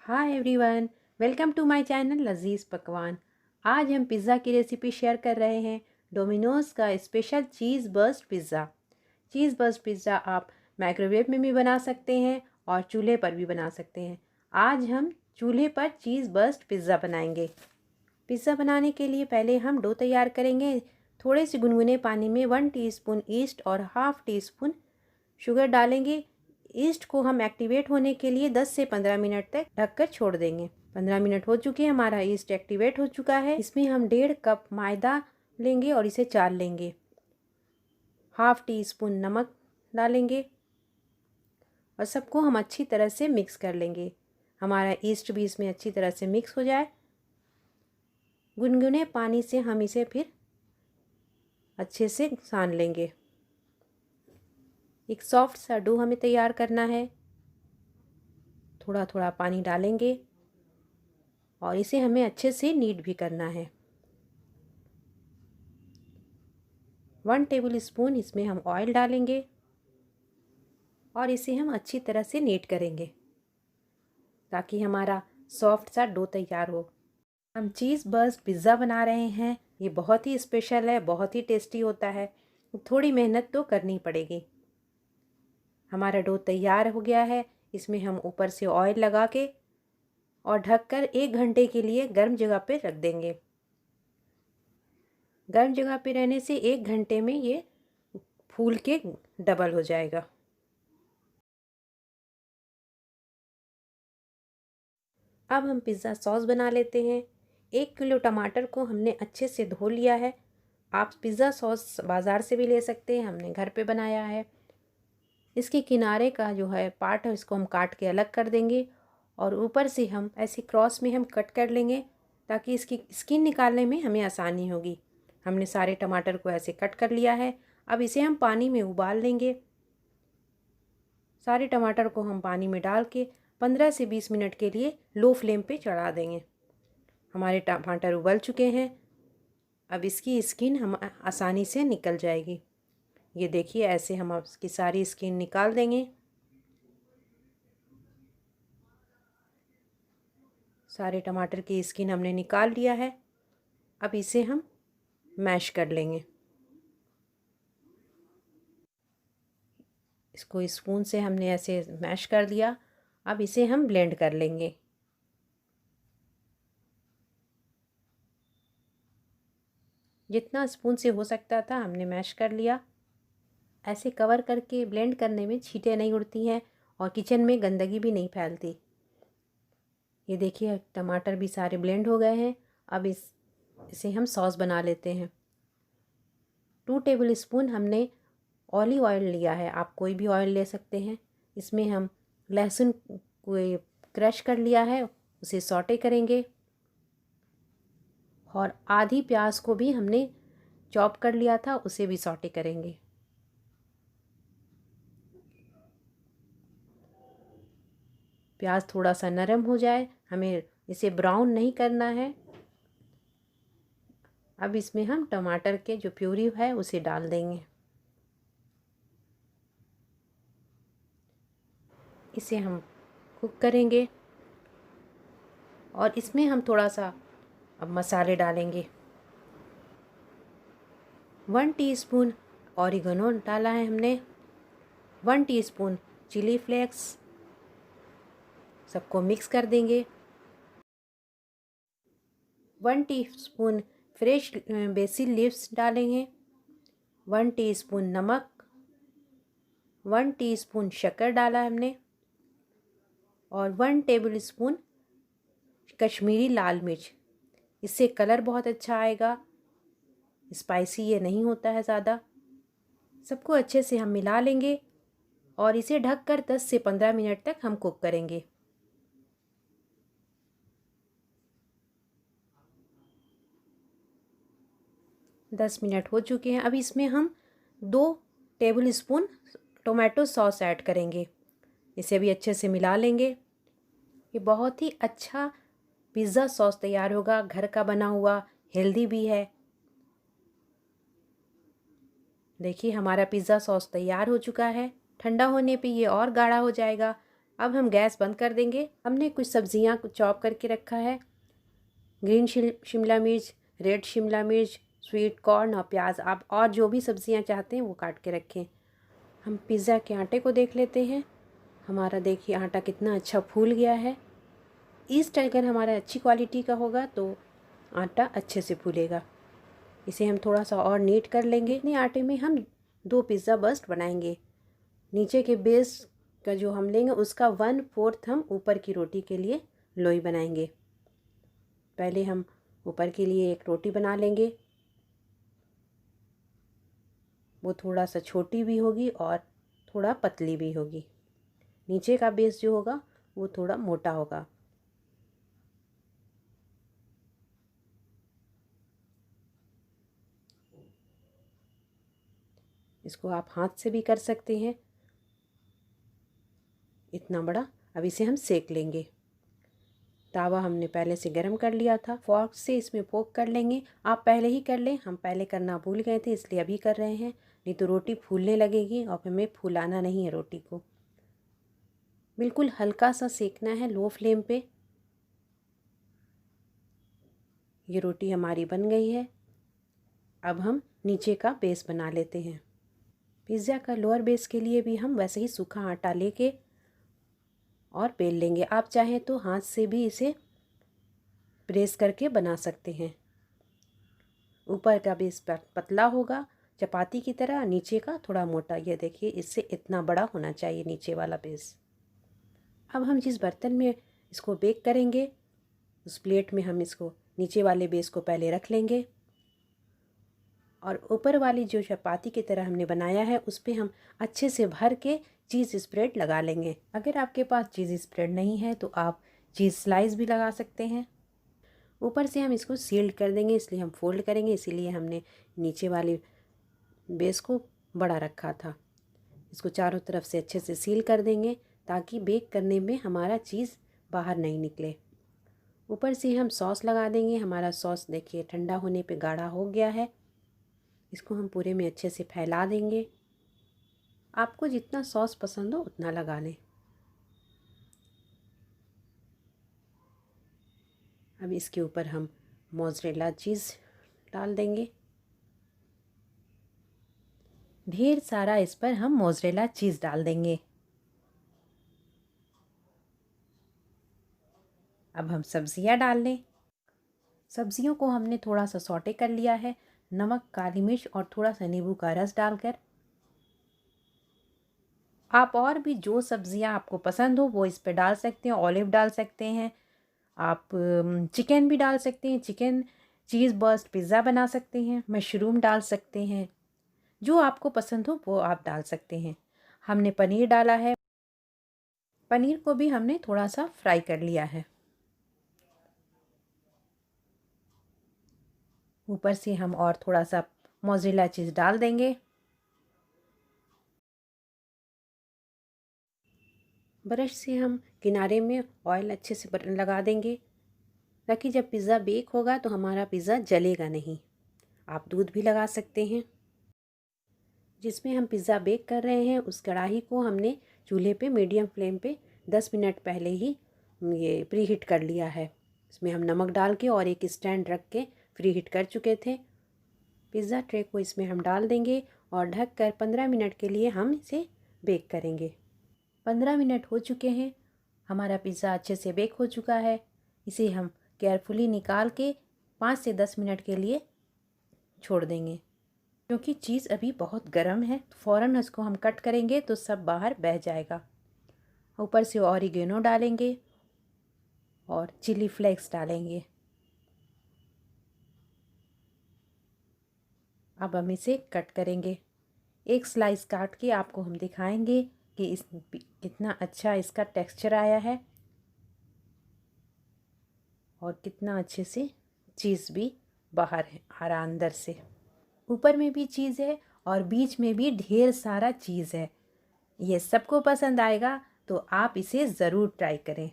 Hi everyone, welcome to my channel Lazeez Pakwan. आज हम pizza की रेसिपी शेयर कर रहे हैं। डोमिनोज़ का स्पेशल चीज़ बर्स्ट पिज़्ज़ा। चीज़ बर्स्ट पिज़्ज़ा आप माइक्रोवेव में भी बना सकते हैं और चूल्हे पर भी बना सकते हैं। आज हम चूल्हे पर चीज़ बर्स्ट पिज़्ज़ा बनाएंगे। पिज़्ज़ा बनाने के लिए पहले हम डो तैयार करेंगे। थोड़े से गुनगुने पानी में 1 टीस्पून ईस्ट और हाफ़ टी स्पून शुगर डालेंगे। ईस्ट को हम एक्टिवेट होने के लिए 10 से 15 मिनट तक ढककर छोड़ देंगे। 15 मिनट हो चुके हैं, हमारा ईस्ट एक्टिवेट हो चुका है। इसमें हम 1.5 कप मैदा लेंगे और इसे चाल लेंगे। हाफ़ टी स्पून नमक डालेंगे और सबको हम अच्छी तरह से मिक्स कर लेंगे। हमारा ईस्ट भी इसमें अच्छी तरह से मिक्स हो जाए। गुनगुने पानी से हम इसे फिर अच्छे से सान लेंगे। एक सॉफ्ट सा डो हमें तैयार करना है। थोड़ा थोड़ा पानी डालेंगे और इसे हमें अच्छे से नीड भी करना है। 1 टेबल स्पून इसमें हम ऑयल डालेंगे और इसे हम अच्छी तरह से नीड करेंगे ताकि हमारा सॉफ्ट सा डो तैयार हो। हम चीज़ बर्स्ट पिज़्ज़ा बना रहे हैं। ये बहुत ही स्पेशल है, बहुत ही टेस्टी होता है। थोड़ी मेहनत तो करनी पड़ेगी। हमारा डो तैयार हो गया है। इसमें हम ऊपर से ऑयल लगा के और ढककर 1 घंटे के लिए गर्म जगह पे रख देंगे। गर्म जगह पे रहने से 1 घंटे में ये फूल के डबल हो जाएगा। अब हम पिज़्ज़ा सॉस बना लेते हैं। 1 किलो टमाटर को हमने अच्छे से धो लिया है। आप पिज़्ज़ा सॉस बाज़ार से भी ले सकते हैं, हमने घर पे बनाया है। इसके किनारे का जो है पार्ट है, इसको हम काट के अलग कर देंगे और ऊपर से हम ऐसे क्रॉस में हम कट कर लेंगे ताकि इसकी स्किन निकालने में हमें आसानी होगी। हमने सारे टमाटर को ऐसे कट कर लिया है। अब इसे हम पानी में उबाल लेंगे। सारे टमाटर को हम पानी में डाल के 15 से 20 मिनट के लिए लो फ्लेम पे चढ़ा देंगे। हमारे टमाटर उबल चुके हैं। अब इसकी स्किन हम आसानी से निकल जाएगी। ये देखिए, ऐसे हम इसकी सारी स्किन निकाल देंगे। सारे टमाटर की स्किन हमने निकाल लिया है। अब इसे हम मैश कर लेंगे। इसको स्पून से हमने ऐसे मैश कर दिया। अब इसे हम ब्लेंड कर लेंगे। जितना स्पून से हो सकता था हमने मैश कर लिया। ऐसे कवर करके ब्लेंड करने में छींटे नहीं उड़ती हैं और किचन में गंदगी भी नहीं फैलती। ये देखिए, टमाटर भी सारे ब्लेंड हो गए हैं। अब इसे हम सॉस बना लेते हैं। 2 टेबल स्पून हमने ऑलिव ऑयल लिया है। आप कोई भी ऑयल ले सकते हैं। इसमें हम लहसुन को क्रश कर लिया है, उसे सॉटे करेंगे। और आधी प्याज को भी हमने चॉप कर लिया था, उसे भी सॉटे करेंगे। प्याज थोड़ा सा नरम हो जाए, हमें इसे ब्राउन नहीं करना है। अब इसमें हम टमाटर के जो प्यूरी है उसे डाल देंगे। इसे हम कुक करेंगे और इसमें हम थोड़ा सा अब मसाले डालेंगे। 1 टीस्पून ऑरिगेनो डाला है हमने। 1 टीस्पून चिली फ्लेक्स। सबको मिक्स कर देंगे। 1 टीस्पून फ्रेश बेसिल लीव्स डालेंगे। 1 टीस्पून नमक। 1 टीस्पून शक्कर डाला हमने और 1 टेबल स्पून कश्मीरी लाल मिर्च। इससे कलर बहुत अच्छा आएगा। स्पाइसी ये नहीं होता है ज़्यादा। सबको अच्छे से हम मिला लेंगे और इसे ढककर 10 से 15 मिनट तक हम कुक करेंगे। दस मिनट हो चुके हैं। अब इसमें हम 2 table spoon tomato sauce add करेंगे। इसे भी अच्छे से मिला लेंगे। ये बहुत ही अच्छा पिज़्ज़ा सॉस तैयार होगा, घर का बना हुआ, हेल्दी भी है। देखिए, हमारा पिज़्ज़ा सॉस तैयार हो चुका है। ठंडा होने पे ये और गाढ़ा हो जाएगा। अब हम गैस बंद कर देंगे। हमने कुछ सब्जियां चॉप करके रखा है, ग्रीन शिमला मिर्च, रेड शिमला मिर्च, स्वीट कॉर्न और प्याज। आप और जो भी सब्जियां चाहते हैं वो काट के रखें। हम पिज़्ज़ा के आटे को देख लेते हैं। हमारा देखिए आटा कितना अच्छा फूल गया है। ईस्ट अगर हमारा अच्छी क्वालिटी का होगा तो आटा अच्छे से फूलेगा। इसे हम थोड़ा सा और नीट कर लेंगे। इतने आटे में हम 2 पिज़्ज़ा बस्ट बनाएंगे। नीचे के बेस का जो हम लेंगे उसका 1/4 हम ऊपर की रोटी के लिए लोई बनाएंगे। पहले हम ऊपर के लिए एक रोटी बना लेंगे। वो थोड़ा सा छोटी भी होगी और थोड़ा पतली भी होगी। नीचे का बेस जो होगा वो थोड़ा मोटा होगा। इसको आप हाथ से भी कर सकते हैं, इतना बड़ा। अब इसे हम सेक लेंगे। तावा हमने पहले से गरम कर लिया था। फॉर्क से इसमें पोक कर लेंगे। आप पहले ही कर लें, हम पहले करना भूल गए थे इसलिए अभी कर रहे हैं, नहीं तो रोटी फूलने लगेगी और हमें फुलाना नहीं है रोटी को। बिल्कुल हल्का सा सेकना है लो फ्लेम पे। ये रोटी हमारी बन गई है। अब हम नीचे का बेस बना लेते हैं। पिज़्ज़ा का लोअर बेस के लिए भी हम वैसे ही सूखा आटा लेके और बेल लेंगे। आप चाहें तो हाथ से भी इसे प्रेस करके बना सकते हैं। ऊपर का बेस पतला होगा चपाती की तरह, नीचे का थोड़ा मोटा। ये देखिए इससे इतना बड़ा होना चाहिए नीचे वाला बेस। अब हम जिस बर्तन में इसको बेक करेंगे उस प्लेट में हम इसको नीचे वाले बेस को पहले रख लेंगे और ऊपर वाली जो चपाती की तरह हमने बनाया है उस पर हम अच्छे से भर के चीज़ स्प्रेड लगा लेंगे। अगर आपके पास चीज़ स्प्रेड नहीं है तो आप चीज़ स्लाइस भी लगा सकते हैं। ऊपर से हम इसको सील्ड कर देंगे, इसलिए हम फोल्ड करेंगे, इसीलिए हमने नीचे वाली बेस को बड़ा रखा था। इसको चारों तरफ से अच्छे से सील कर देंगे ताकि बेक करने में हमारा चीज़ बाहर नहीं निकले। ऊपर से हम सॉस लगा देंगे। हमारा सॉस देखिए ठंडा होने पे गाढ़ा हो गया है। इसको हम पूरे में अच्छे से फैला देंगे। आपको जितना सॉस पसंद हो उतना लगा लें। अब इसके ऊपर हम मोज़रेला चीज़ डाल देंगे। ढेर सारा इस पर हम मोज़रेला चीज़ डाल देंगे। अब हम सब्जियां डाल लें। सब्जियों को हमने थोड़ा सा सौटे कर लिया है, नमक, काली मिर्च और थोड़ा सा नींबू का रस डालकर। आप और भी जो सब्जियां आपको पसंद हो वो इस पर डाल सकते हैं। ऑलिव डाल सकते हैं, आप चिकन भी डाल सकते हैं। चिकन चीज़ बर्स्ट पिज़्ज़ा बना सकते हैं। मशरूम डाल सकते हैं। जो आपको पसंद हो वो आप डाल सकते हैं। हमने पनीर डाला है। पनीर को भी हमने थोड़ा सा फ्राई कर लिया है। ऊपर से हम और थोड़ा सा मोज़रेला चीज़ डाल देंगे। ब्रश से हम किनारे में ऑयल अच्छे से लगा देंगे ताकि जब पिज़्ज़ा बेक होगा तो हमारा पिज़्ज़ा जलेगा नहीं। आप दूध भी लगा सकते हैं। जिसमें हम पिज़्ज़ा बेक कर रहे हैं उस कढ़ाई को हमने चूल्हे पे मीडियम फ्लेम पे 10 मिनट पहले ही ये प्री हीट कर लिया है। इसमें हम नमक डाल के और एक स्टैंड रख के प्री हीट कर चुके थे। पिज़्ज़ा ट्रे को इसमें हम डाल देंगे और ढक कर 15 मिनट के लिए हम इसे बेक करेंगे। 15 मिनट हो चुके हैं। हमारा पिज़्ज़ा अच्छे से बेक हो चुका है। इसे हम केयरफुली निकाल के 5 से 10 मिनट के लिए छोड़ देंगे। क्योंकि चीज़ अभी बहुत गर्म है, फ़ौरन इसको हम कट करेंगे तो सब बाहर बह जाएगा। ऊपर से ऑरिगेनो डालेंगे और चिली फ्लेक्स डालेंगे। अब हम इसे कट करेंगे। एक स्लाइस काट के आपको हम दिखाएंगे कि कितना अच्छा इसका टेक्सचर आया है और कितना अच्छे से चीज़ भी बाहर है आ रहा अंदर से। ऊपर में भी चीज़ है और बीच में भी ढेर सारा चीज़ है। ये सबको पसंद आएगा तो आप इसे ज़रूर ट्राई करें।